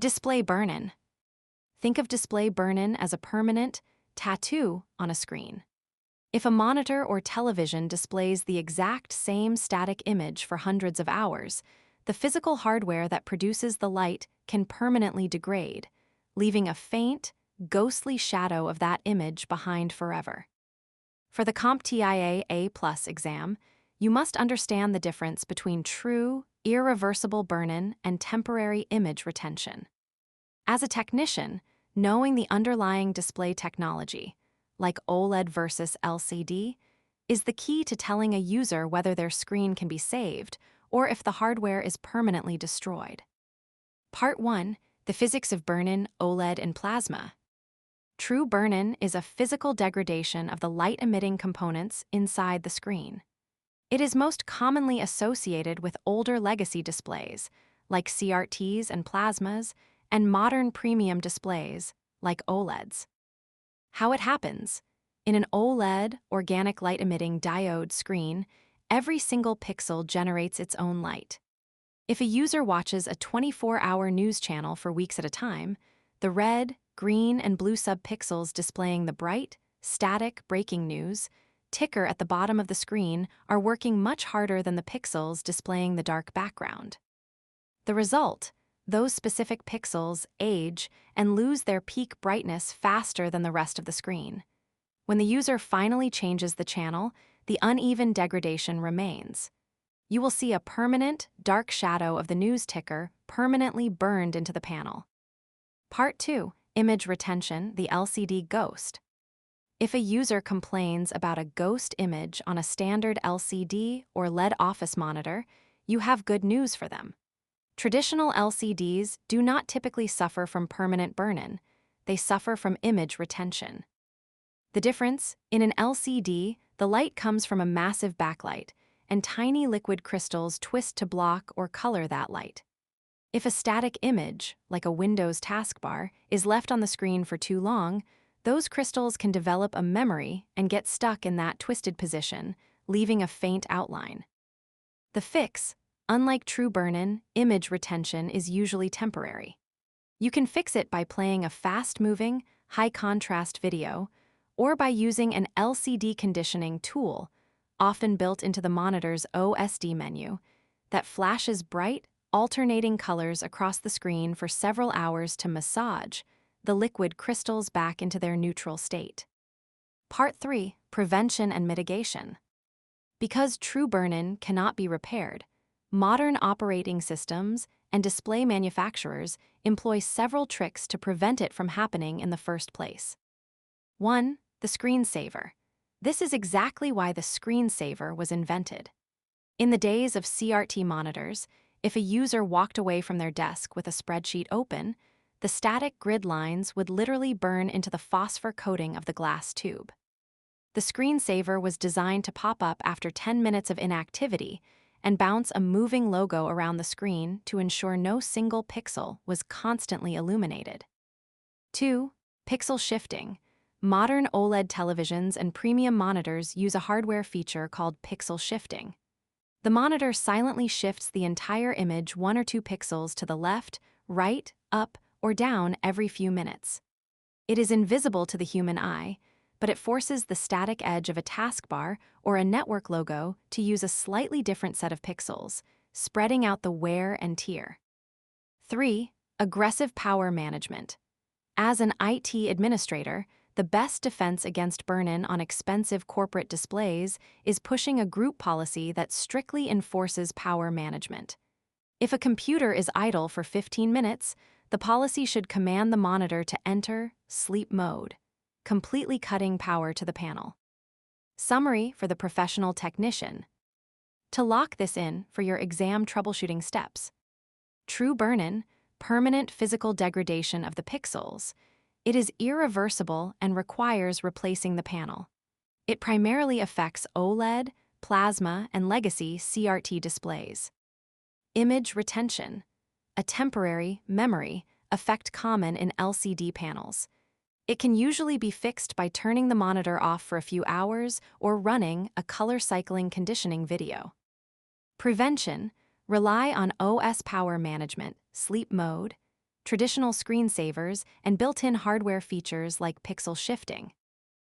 Display burn-in. Think of display burn-in as a permanent tattoo on a screen. If a monitor or television displays the exact same static image for hundreds of hours, the physical hardware that produces the light can permanently degrade, leaving a faint, ghostly shadow of that image behind forever. For the CompTIA A+ exam, you must understand the difference between true, irreversible burn-in and temporary image retention. As a technician, knowing the underlying display technology, like OLED versus LCD, is the key to telling a user whether their screen can be saved or if the hardware is permanently destroyed. Part 1. The physics of burn-in, OLED, and plasma. True burn-in is a physical degradation of the light-emitting components inside the screen. It is most commonly associated with older legacy displays, like CRTs and plasmas, and modern premium displays, like OLEDs. How it happens. In an OLED, organic light-emitting diode screen, every single pixel generates its own light. If a user watches a 24-hour news channel for weeks at a time, the red, green, and blue subpixels displaying the bright, static breaking news ticker at the bottom of the screen are working much harder than the pixels displaying the dark background. The result: those specific pixels age and lose their peak brightness faster than the rest of the screen. When the user finally changes the channel, the uneven degradation remains. You will see a permanent, dark shadow of the news ticker permanently burned into the panel. Part 2. Image retention, the LCD ghost. If a user complains about a ghost image on a standard LCD or LED office monitor, you have good news for them. Traditional LCDs do not typically suffer from permanent burn-in, they suffer from image retention. The difference: in an LCD, the light comes from a massive backlight, and tiny liquid crystals twist to block or color that light. If a static image, like a Windows taskbar, is left on the screen for too long, those crystals can develop a memory and get stuck in that twisted position, leaving a faint outline. The fix: unlike true burn-in, image retention is usually temporary. You can fix it by playing a fast-moving, high-contrast video, or by using an LCD conditioning tool, often built into the monitor's OSD menu, that flashes bright, alternating colors across the screen for several hours to massage the liquid crystals back into their neutral state. Part 3. Prevention and mitigation. Because true burn-in cannot be repaired, modern operating systems and display manufacturers employ several tricks to prevent it from happening in the first place. 1. The screensaver. This is exactly why the screensaver was invented. In the days of CRT monitors, if a user walked away from their desk with a spreadsheet open, the static grid lines would literally burn into the phosphor coating of the glass tube. The screensaver was designed to pop up after 10 minutes of inactivity and bounce a moving logo around the screen to ensure no single pixel was constantly illuminated. 2. Pixel shifting. Modern OLED televisions and premium monitors use a hardware feature called pixel shifting. The monitor silently shifts the entire image 1 or 2 pixels to the left, right, up, or down every few minutes. It is invisible to the human eye, but it forces the static edge of a taskbar or a network logo to use a slightly different set of pixels, spreading out the wear and tear. 3. Aggressive power management. As an IT administrator, the best defense against burn-in on expensive corporate displays is pushing a group policy that strictly enforces power management. If a computer is idle for 15 minutes, the policy should command the monitor to enter sleep mode, completely cutting power to the panel. Summary for the professional technician. To lock this in for your exam troubleshooting steps. True burn-in, permanent physical degradation of the pixels. It is irreversible and requires replacing the panel. It primarily affects OLED, plasma, and legacy CRT displays. Image retention. A temporary memory effect common in LCD panels. It can usually be fixed by turning the monitor off for a few hours or running a color cycling conditioning video. Prevention. Rely on OS power management, sleep mode, traditional screensavers, and built-in hardware features like pixel shifting.